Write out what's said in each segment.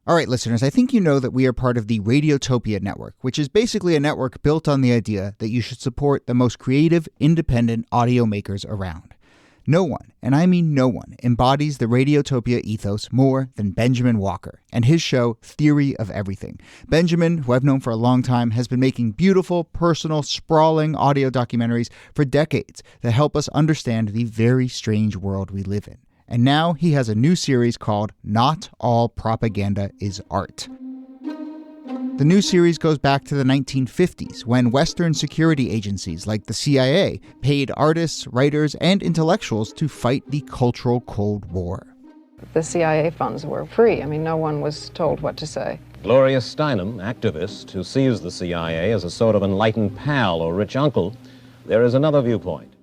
All right, listeners, I think you know that we are part of the Radiotopia network, which is basically a network built on the idea that you should support the most creative, independent audio makers around. No one, and I mean no one, embodies the Radiotopia ethos more than Benjamin Walker and his show Theory of Everything. Benjamin, who I've known for a long time, has been making beautiful, personal, sprawling audio documentaries for decades that help us understand the very strange world we live in. And now he has a new series called Not All Propaganda is Art. The new series goes back to the 1950s when Western security agencies like the CIA paid artists, writers, and intellectuals to fight the cultural Cold War. The CIA funds were free. I mean, no one was told what to say. Gloria Steinem, activist who sees the CIA as a sort of enlightened pal or rich uncle, there is another viewpoint.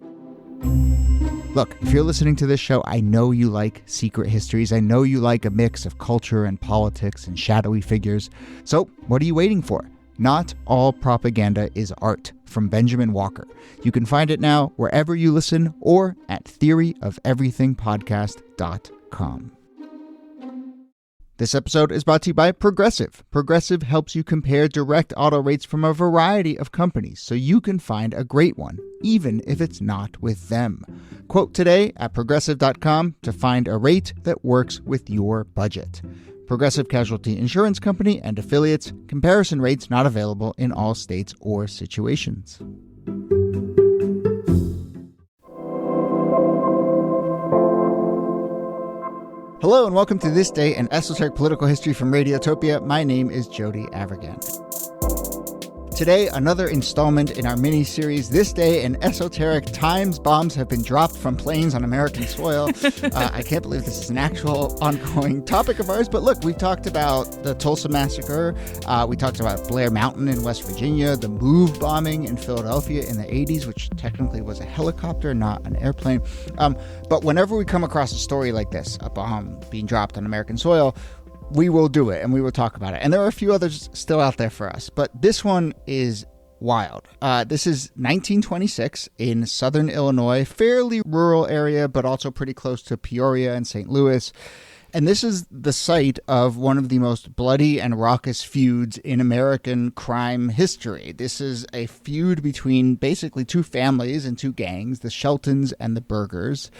Look, if you're listening to this show, I know you like secret histories. I know you like a mix of culture and politics and shadowy figures. So what are you waiting for? Not All Propaganda is Art from Benjamin Walker. You can find it now wherever you listen or at theoryofeverythingpodcast.com. This episode is brought to you by Progressive. Progressive helps you compare direct auto rates from a variety of companies so you can find a great one, even if it's not with them. Quote today at Progressive.com to find a rate that works with your budget. Progressive Casualty Insurance Company and affiliates. Comparison rates not available in all states or situations. Hello and welcome to This Day in Esoteric Political History from Radiotopia. My name is Jody Avirgan. Today, another installment in our mini-series, This Day in Esoteric Times. Bombs have been dropped from planes on American soil. I can't believe this is an actual ongoing topic of ours. But look, we've talked about the Tulsa Massacre. We talked about Blair Mountain in West Virginia, the Move bombing in Philadelphia in the 80s, which technically was a helicopter, not an airplane. But whenever we come across a story like this, a bomb being dropped on American soil, we will do it and we will talk about it. And there are a few others still out there for us, but this one is wild. This is 1926 in southern Illinois, fairly rural area, but also pretty close to Peoria and St. Louis. And this is the site of one of the most bloody and raucous feuds in American crime history. This is a feud between basically two families and two gangs, the Sheltons and the Birgers.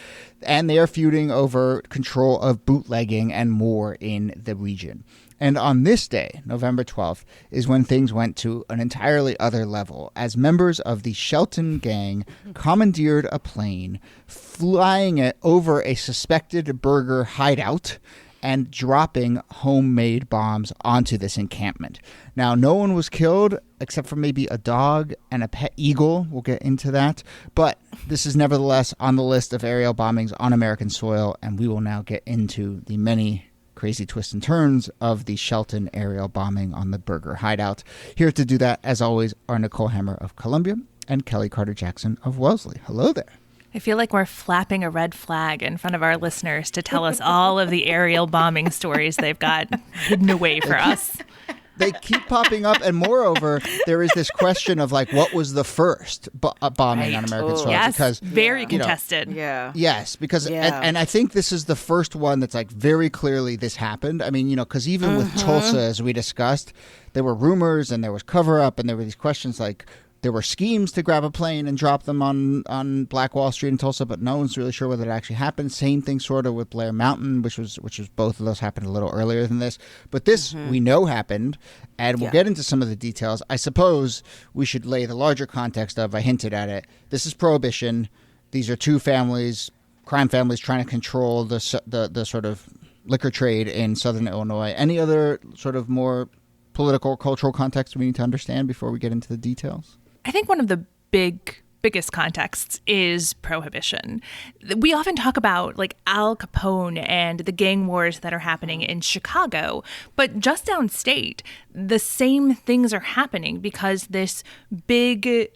And they are feuding over control of bootlegging and more in the region. And on this day, November 12th, is when things went to an entirely other level as members of the Shelton gang commandeered a plane, flying it over a suspected Birger hideout and dropping homemade bombs onto this encampment. Now, no one was killed except for maybe a dog and a pet eagle. We'll get into that. But this is nevertheless on the list of aerial bombings on American soil, and we will now get into the many crazy twists and turns of the Shelton aerial bombing on the Birger hideout. Here to do that, as always, are Nicole Hammer of Columbia and Kellie Carter-Jackson of Wellesley. Hello there. I feel like we're flapping a red flag in front of our listeners to tell us all of the aerial bombing stories they've got hidden away for us. They keep popping up, and moreover, there is this question of like, what was the first bombing on American soil? Yes, because very contested. Yes, because and I think this is the first one that's like very clearly this happened. I mean, because even with Tulsa, as we discussed, there were rumors and there was cover up, and there were these questions like, there were schemes to grab a plane and drop them on Black Wall Street in Tulsa, but no one's really sure whether it actually happened. Same thing sort of with Blair Mountain, which was both of those happened a little earlier than this. But this we know happened, and we'll get into some of the details. I suppose we should lay the larger context of, I hinted at it, this is Prohibition. These are two families, crime families, trying to control the sort of liquor trade in southern Illinois. Any other sort of more political, cultural context we need to understand before we get into the details? I think one of the biggest contexts is Prohibition. We often talk about like Al Capone and the gang wars that are happening in Chicago, but just downstate, the same things are happening because this big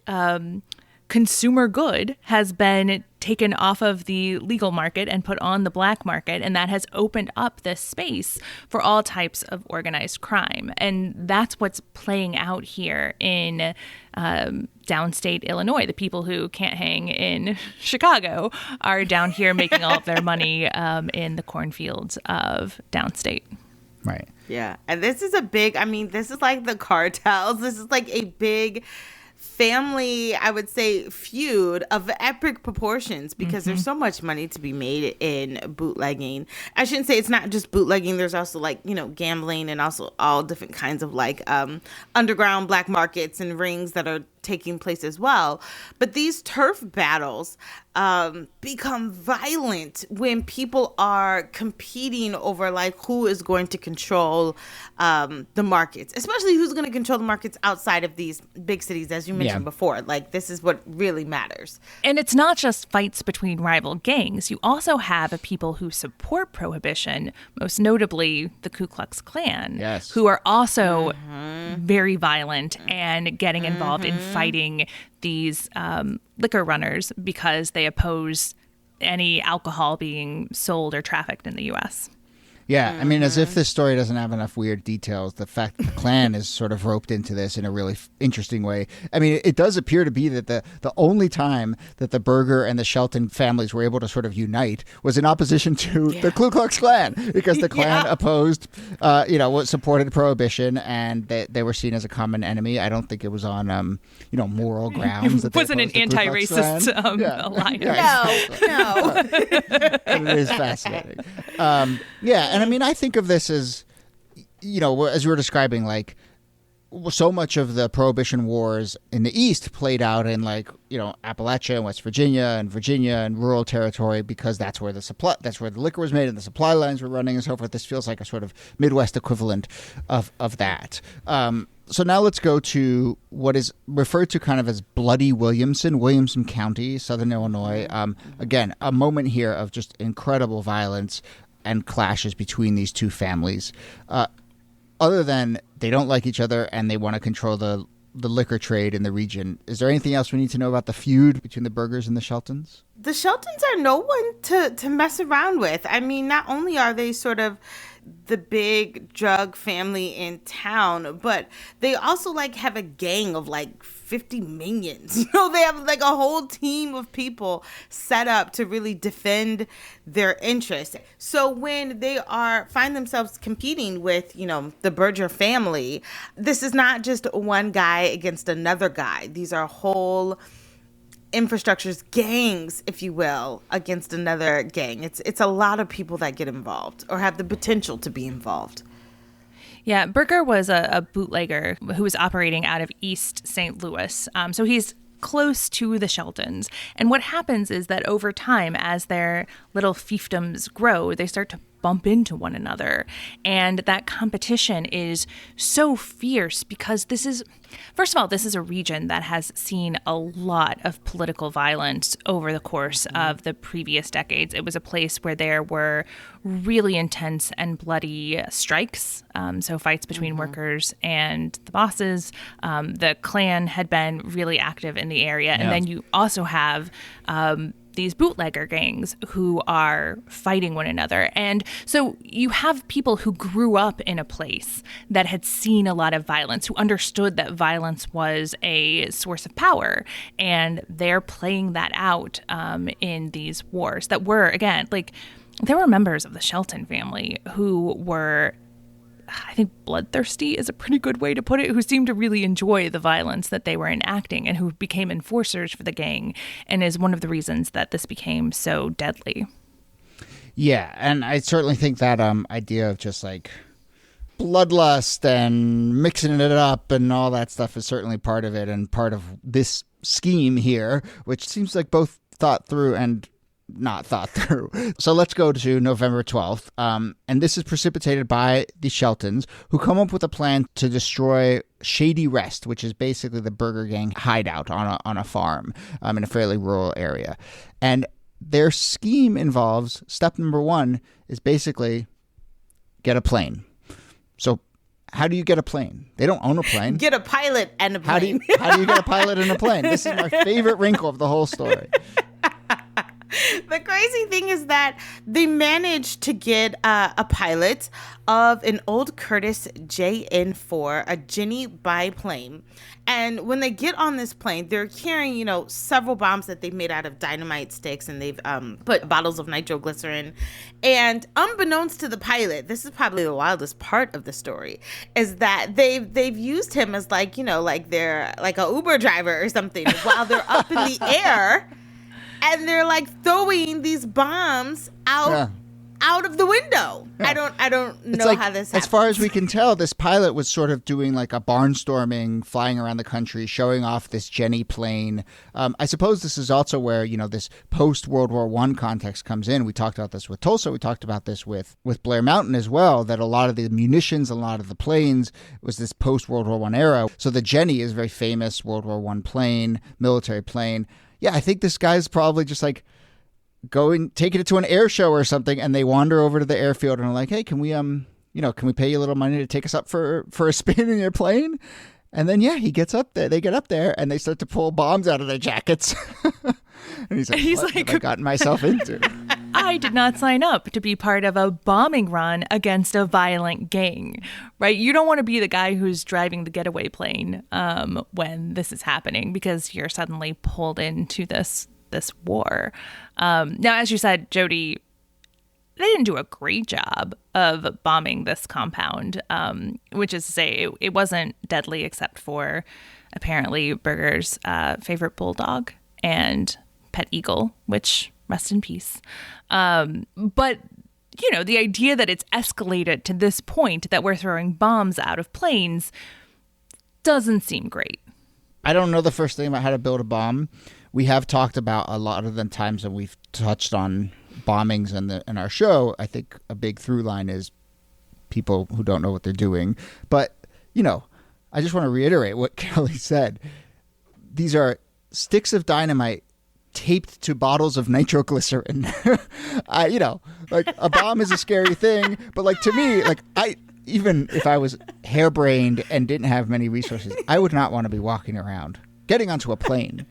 consumer good has been taken off of the legal market and put on the black market, and that has opened up this space for all types of organized crime. And that's what's playing out here in downstate Illinois. The people who can't hang in Chicago are down here making all of their money in the cornfields of downstate. Right. Yeah. And this is this is like the cartels. This is like a big family, I would say, feud of epic proportions because there's so much money to be made in bootlegging. I shouldn't say it's not just bootlegging. There's also gambling and also all different kinds of underground black markets and rings that are taking place as well. But these turf battles become violent when people are competing over who is going to control the markets, especially who's going to control the markets outside of these big cities, as you mentioned before. This is what really matters. And it's not just fights between rival gangs. You also have people who support prohibition, most notably the Ku Klux Klan, who are also very violent and getting involved in fighting these liquor runners because they oppose any alcohol being sold or trafficked in the U.S. Yeah, I mean, as if this story doesn't have enough weird details, the fact that the Klan is sort of roped into this in a really interesting way. I mean, it does appear to be that the only time that the Birger and the Shelton families were able to sort of unite was in opposition to the Ku Klux Klan, because the Klan opposed, supported prohibition, and they were seen as a common enemy. I don't think it was on, moral grounds. That it wasn't an anti-racist alliance. No. It is fascinating. And I mean, I think of this as, as you were describing, so much of the Prohibition Wars in the East played out in Appalachia and West Virginia and rural territory, because that's where the liquor was made and the supply lines were running and so forth. This feels like a sort of Midwest equivalent of that. So now let's go to what is referred to kind of as Bloody Williamson County, Southern Illinois. Again, a moment here of just incredible violence and clashes between these two families. Other than they don't like each other and they want to control the liquor trade in the region, is there anything else we need to know about the feud between the Birgers and the Sheltons? The Sheltons are no one to mess around with. I mean, not only are they sort of the big drug family in town, but they also have a gang of 50 minions. They have a whole team of people set up to really defend their interests. So when they find themselves competing with, the Birger family, this is not just one guy against another guy. These are whole infrastructures, gangs, if you will, against another gang. It's a lot of people that get involved or have the potential to be involved. Yeah, Birger was a bootlegger who was operating out of East St. Louis. So he's close to the Sheltons. And what happens is that over time, as their little fiefdoms grow, they start to bump into one another. And that competition is so fierce because this is a region that has seen a lot of political violence over the course of the previous decades. It was a place where there were really intense and bloody strikes, so fights between workers and the bosses. The Klan had been really active in the area. And then you also have these bootlegger gangs who are fighting one another. And so you have people who grew up in a place that had seen a lot of violence, who understood that violence was a source of power. And they're playing that out in these wars that were, again, there were members of the Shelton family who were, I think, bloodthirsty is a pretty good way to put it, who seemed to really enjoy the violence that they were enacting and who became enforcers for the gang, and is one of the reasons that this became so deadly. Yeah, and I certainly think that idea of just bloodlust and mixing it up and all that stuff is certainly part of it, and part of this scheme here, which seems like both thought through and not thought through. So let's go to November 12th. And this is precipitated by the Sheltons, who come up with a plan to destroy Shady Rest, which is basically the Birger gang hideout on a farm in a fairly rural area. And their scheme involves, step number one is basically get a plane. So how do you get a plane? They don't own a plane. Get a pilot and a plane. How do you get a pilot and a plane? This is my favorite wrinkle of the whole story. The crazy thing is that they managed to get a pilot of an old Curtiss JN-4, a Jenny biplane. And when they get on this plane, they're carrying, several bombs that they've made out of dynamite sticks, and they've put bottles of nitroglycerin. And unbeknownst to the pilot, this is probably the wildest part of the story, is that they've used him as like they're like a Uber driver or something while they're up in the air, and they're like throwing these bombs out of the window. Yeah. I don't know how this happens. As far as we can tell, this pilot was sort of doing like a barnstorming, flying around the country, showing off this Jenny plane. I suppose this is also where, this post-World War I context comes in. We talked about this with Tulsa. We talked about this with Blair Mountain as well, that a lot of the munitions, a lot of the planes was this post-World War I era. So the Jenny is a very famous World War I plane, military plane. Yeah, I think this guy's probably just like taking it to an air show or something, and they wander over to the airfield and are like, hey, can we pay you a little money to take us up for a spin in your plane? And then, he gets up there, they get up there, and they start to pull bombs out of their jackets. And he's like, what have I gotten myself into? I did not sign up to be part of a bombing run against a violent gang, right? You don't want to be the guy who's driving the getaway plane when this is happening, because you're suddenly pulled into this war. Now, as you said, Jody, they didn't do a great job of bombing this compound, which is to say it wasn't deadly except for apparently Birger's favorite bulldog and pet eagle, which rest in peace. But, the idea that it's escalated to this point that we're throwing bombs out of planes doesn't seem great. I don't know the first thing about how to build a bomb. We have talked about a lot of the times that we've touched on bombings in our show. I think a big through line is people who don't know what they're doing. But, I just want to reiterate what Kellie said. These are sticks of dynamite taped to bottles of nitroglycerin. A bomb is a scary thing, but to me, even if I was harebrained and didn't have many resources, I would not want to be walking around, getting onto a plane,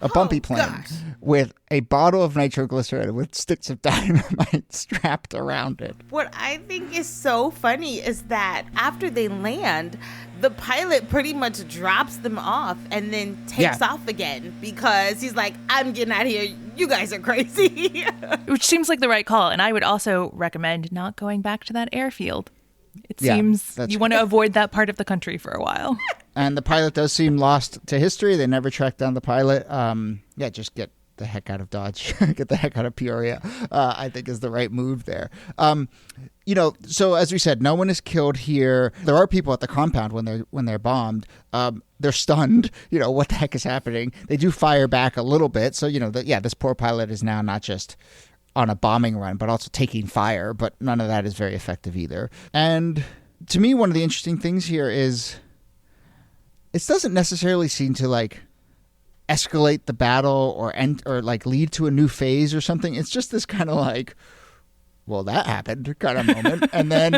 a bumpy plane, with a bottle of nitroglycerin with sticks of dynamite strapped around it. What I think is so funny is that after they land, the pilot pretty much drops them off and then takes off again because he's like, I'm getting out of here. You guys are crazy. Which seems like the right call. And I would also recommend not going back to that airfield. It seems you want to avoid that part of the country for a while. And the pilot does seem lost to history. They never tracked down the pilot. Just get the heck out of Dodge. Get the heck out of Peoria, I think is the right move there. So as we said, no one is killed here. There are people at the compound when they're bombed. They're stunned. What the heck is happening? They do fire back a little bit. So, this poor pilot is now not just on a bombing run, but also taking fire. But none of that is very effective either. And to me, one of the interesting things here is it doesn't necessarily seem to escalate the battle or lead to a new phase or something. It's just this kind of well, that happened kind of moment. And then,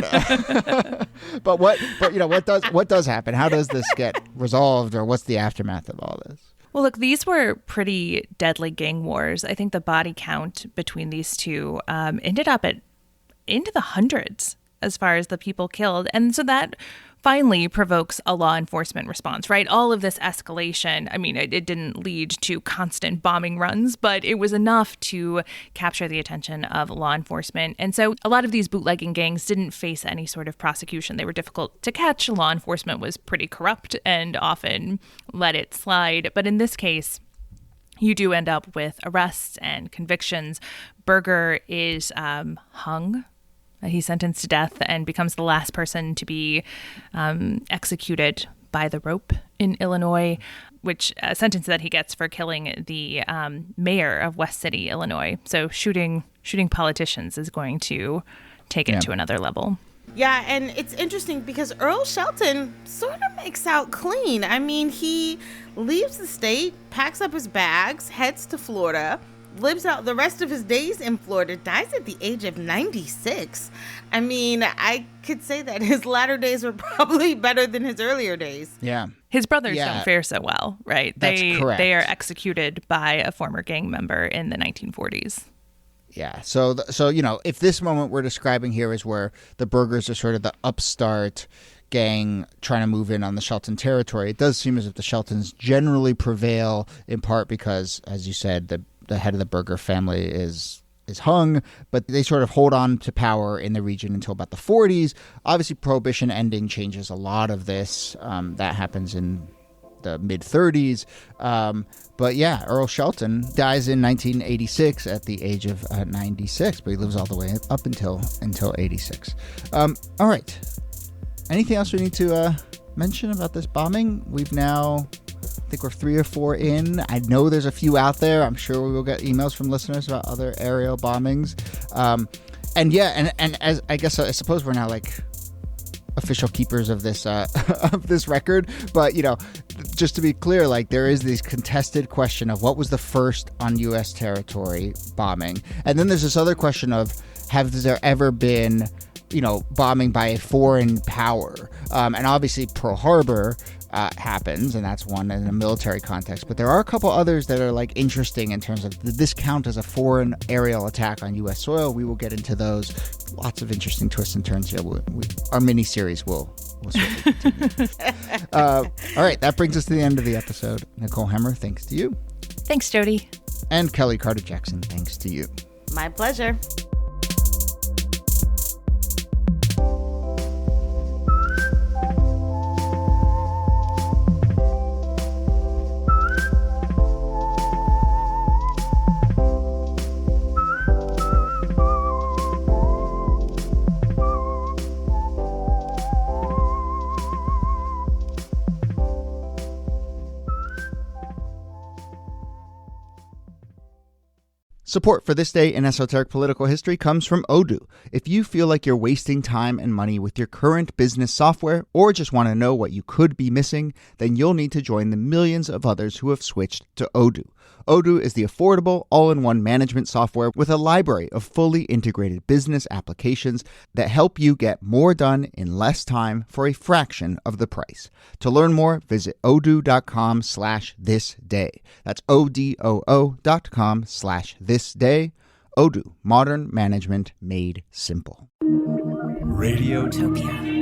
but what does happen? How does this get resolved, or what's the aftermath of all this? Well, look, these were pretty deadly gang wars. I think the body count between these two ended up into the hundreds as far as the people killed. And so that finally provokes a law enforcement response, right? All of this escalation, it didn't lead to constant bombing runs, but it was enough to capture the attention of law enforcement. And so a lot of these bootlegging gangs didn't face any sort of prosecution. They were difficult to catch. Law enforcement was pretty corrupt and often let it slide. But in this case, you do end up with arrests and convictions. Birger is hung. He's sentenced to death and becomes the last person to be executed by the rope in Illinois, which a sentence that he gets for killing the mayor of West City, Illinois. So shooting politicians is going to take it to another level. Yeah, and it's interesting because Earl Shelton sort of makes out clean. He leaves the state, packs up his bags, heads to Florida, lives out the rest of his days in Florida, dies at the age of 96. I could say that his latter days were probably better than his earlier days. Yeah. His brothers don't fare so well, right? That's correct. They are executed by a former gang member in the 1940s. Yeah. So if this moment we're describing here is where the Birgers are sort of the upstart gang trying to move in on the Shelton territory, it does seem as if the Sheltons generally prevail, in part because, as you said, the head of the Birger family is hung, but they sort of hold on to power in the region until about the 40s. Obviously, Prohibition ending changes a lot of this. That happens in the mid-30s. But yeah, Earl Shelton dies in 1986 at the age of 96, but he lives all the way up until 86. All right. Anything else we need to mention about this bombing? We've now, I think we're 3 or 4 in. I know there's a few out there. I'm sure we will get emails from listeners about other aerial bombings. And as I guess, I suppose we're now like official keepers of this of this record. But, just to be clear, like there is this contested question of what was the first on U.S. territory bombing. And then there's this other question of has there ever been bombing by a foreign power. And obviously Pearl Harbor happens, and that's one in a military context. But there are a couple others that are like interesting in terms of, did this count as a foreign aerial attack on U.S. soil? We will get into those. Lots of interesting twists and turns here. Our mini-series will certainly continue. All right, that brings us to the end of the episode. Nicole Hemmer, thanks to you. Thanks, Jody. And Kellie Carter-Jackson, thanks to you. My pleasure. Support for This Day in Esoteric Political History comes from Odoo. If you feel like you're wasting time and money with your current business software, or just want to know what you could be missing, then you'll need to join the millions of others who have switched to Odoo. Odoo is the affordable, all-in-one management software with a library of fully integrated business applications that help you get more done in less time for a fraction of the price. To learn more, visit odoo.com/thisday. That's odoo.com/thisday. Odoo, modern management made simple. Radiotopia.